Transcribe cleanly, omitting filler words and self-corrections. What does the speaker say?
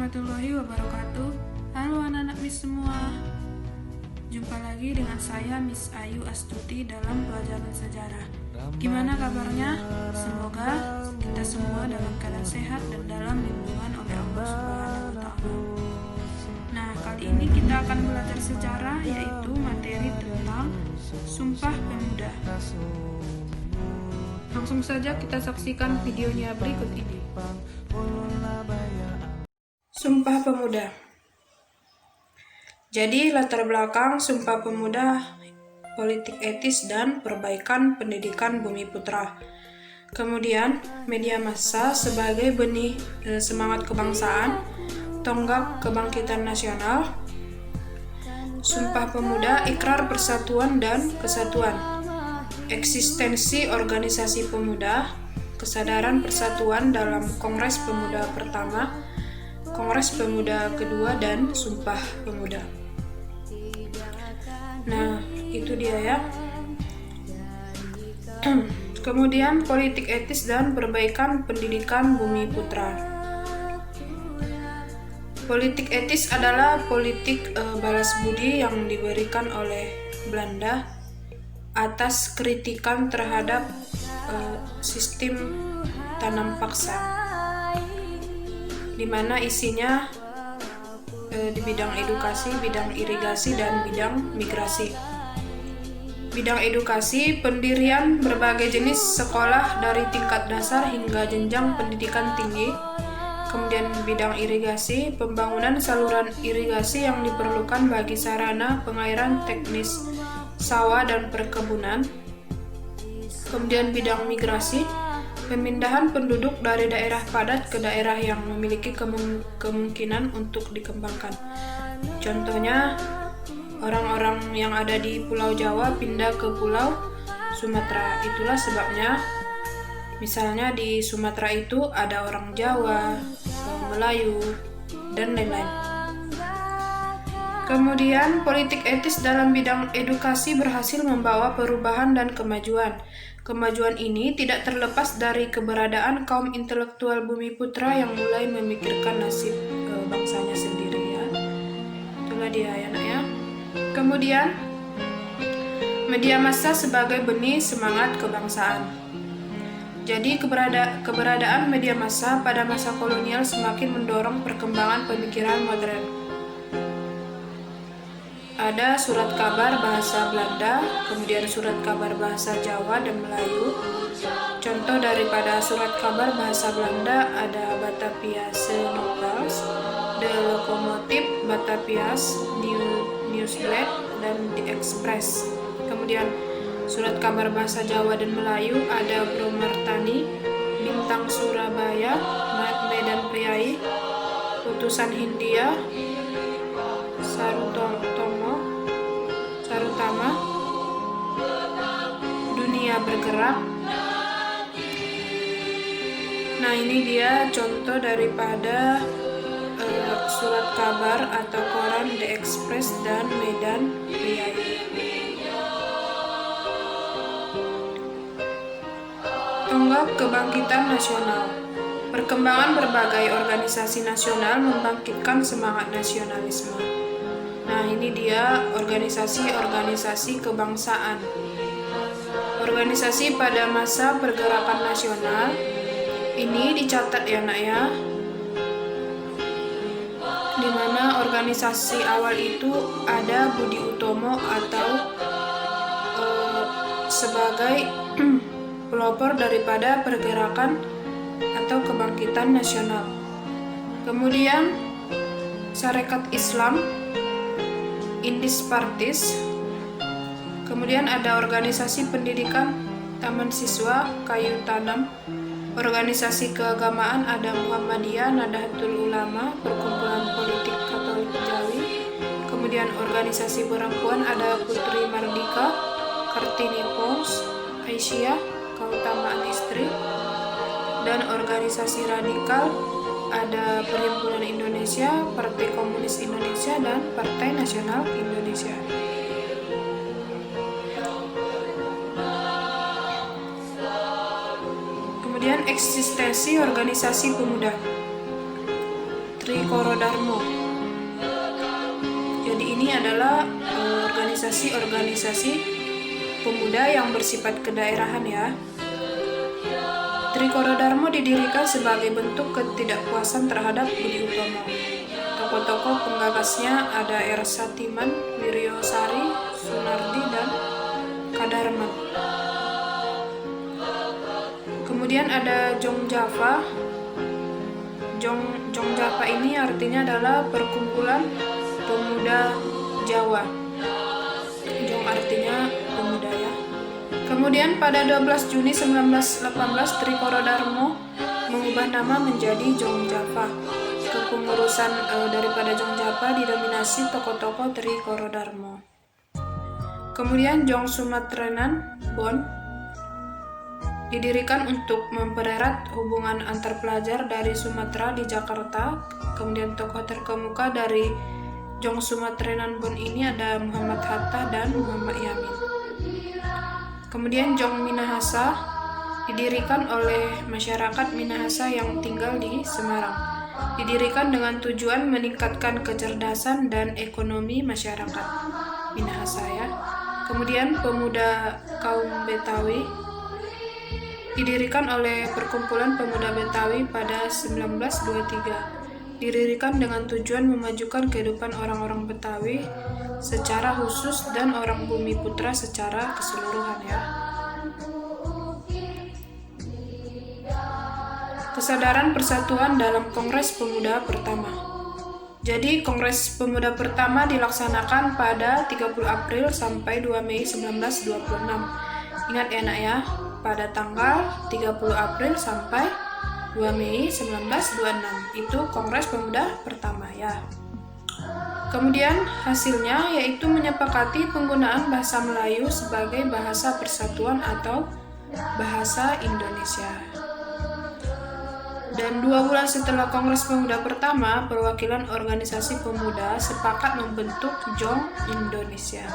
warahmatullahi wabarakatuh. Halo anak-anak Miss semua. Jumpa lagi dengan saya Miss Ayu Astuti dalam pelajaran sejarah. Gimana kabarnya? Semoga kita semua dalam keadaan sehat dan dalam lindungan oleh Allah Subhanahu wa Ta'ala. Nah, kali ini kita akan belajar sejarah, yaitu materi tentang Sumpah Pemuda. Langsung saja kita saksikan videonya berikut ini. Sumpah Pemuda. Jadi latar belakang Sumpah Pemuda, politik etis dan perbaikan pendidikan Bumiputra. Kemudian media massa sebagai benih semangat kebangsaan, tonggak kebangkitan nasional. Sumpah Pemuda, ikrar persatuan dan kesatuan. Eksistensi organisasi pemuda, kesadaran persatuan dalam Kongres Pemuda pertama, Kongres Pemuda kedua, dan Sumpah Pemuda. Nah, itu dia ya. Kemudian politik etis dan perbaikan pendidikan Bumiputra. Politik etis adalah politik balas budi yang diberikan oleh Belanda atas kritikan terhadap sistem tanam paksa, di mana isinya di bidang edukasi, bidang irigasi, dan bidang migrasi. Bidang edukasi, pendirian berbagai jenis sekolah dari tingkat dasar hingga jenjang pendidikan tinggi. Kemudian bidang irigasi, pembangunan saluran irigasi yang diperlukan bagi sarana pengairan teknis sawah dan perkebunan. Kemudian bidang migrasi, pemindahan penduduk dari daerah padat ke daerah yang memiliki kemungkinan untuk dikembangkan. Contohnya, orang-orang yang ada di Pulau Jawa pindah ke Pulau Sumatera. Itulah sebabnya, misalnya di Sumatera itu ada orang Jawa, Melayu, dan lain-lain. Kemudian, politik etis dalam bidang edukasi berhasil membawa perubahan dan kemajuan. Kemajuan ini tidak terlepas dari keberadaan kaum intelektual Bumiputra yang mulai memikirkan nasib bangsanya sendiri ya. Itulah dia ya nak ya. Kemudian, media massa sebagai benih semangat kebangsaan. Jadi keberadaan media massa pada masa kolonial semakin mendorong perkembangan pemikiran modern. Ada surat kabar bahasa Belanda, kemudian surat kabar bahasa Jawa dan Melayu. Contoh daripada surat kabar bahasa Belanda ada Bataviase Notals, De Locomotive, Batavias Nieuwsblad, dan The Express. Kemudian surat kabar bahasa Jawa dan Melayu ada Bromartani, Bintang Surabaya, Medan Priai, Putusan Hindia, Sarutama, Dunia Bergerak. Nah, ini dia contoh daripada surat kabar atau koran The Express dan Medan Priai. Tonggak kebangkitan nasional. Perkembangan berbagai organisasi nasional membangkitkan semangat nasionalisme. Nah, ini dia organisasi-organisasi kebangsaan. Organisasi pada masa pergerakan nasional ini dicatat ya nak ya, di mana organisasi awal itu ada Budi Utomo atau sebagai pelopor daripada pergerakan atau kebangkitan nasional. Kemudian Sarekat Islam, Indis Partis. Kemudian ada organisasi pendidikan, Taman Siswa, Kayu Tanam. Organisasi keagamaan ada Muhammadiyah, Nahdlatul Ulama, Perkumpulan Politik Katolik Jawi. Kemudian organisasi perempuan ada Putri Mardika, Kartini Pons, Aisyah, Keutamaan Istri. Dan organisasi radikal ada Perhimpunan Indonesia, Partai Komunis Indonesia, dan Partai Nasional Indonesia. Kemudian eksistensi organisasi pemuda. Trikoro-Darmo. Jadi ini adalah organisasi-organisasi pemuda yang bersifat kedaerahan ya. Trikoro-Darmo didirikan sebagai bentuk ketidakpuasan terhadap Budi Utomo. Tokoh-tokoh penggagasnya ada R. Satiman, Wiryosari, Sunardi, dan Kadarman. Kemudian ada Jong Java. Jong Java ini artinya adalah perkumpulan pemuda Jawa. Jong artinya pemuda ya. Kemudian pada 12 Juni 1918 Trikoro-Darmo mengubah nama menjadi Jong Java. Kepengurusan daripada Jong Java didominasi tokoh-tokoh Trikoro-Darmo. Kemudian Jong Sumatrenan Bon didirikan untuk mempererat hubungan antar pelajar dari Sumatera di Jakarta. Kemudian tokoh terkemuka dari Jong Sumatrenan Bon ini ada Muhammad Hatta dan Muhammad Yamin. Kemudian Jong Minahasa didirikan oleh masyarakat Minahasa yang tinggal di Semarang. Didirikan dengan tujuan meningkatkan kecerdasan dan ekonomi masyarakat Minahasa ya. Kemudian pemuda kaum Betawi didirikan oleh Perkumpulan Pemuda Betawi pada 1923. Didirikan dengan tujuan memajukan kehidupan orang-orang Betawi secara khusus dan orang Bumi Putra secara keseluruhan ya. Kesadaran persatuan dalam Kongres Pemuda pertama. Jadi Kongres Pemuda pertama dilaksanakan pada 30 April sampai 2 Mei 1926. Ingat ya nak ya, pada tanggal 30 April sampai 2 Mei 1926 itu Kongres Pemuda pertama ya. Kemudian hasilnya yaitu menyepakati penggunaan bahasa Melayu sebagai bahasa persatuan atau bahasa Indonesia. Dan 2 bulan setelah Kongres Pemuda pertama, perwakilan organisasi pemuda sepakat membentuk JOM Indonesia.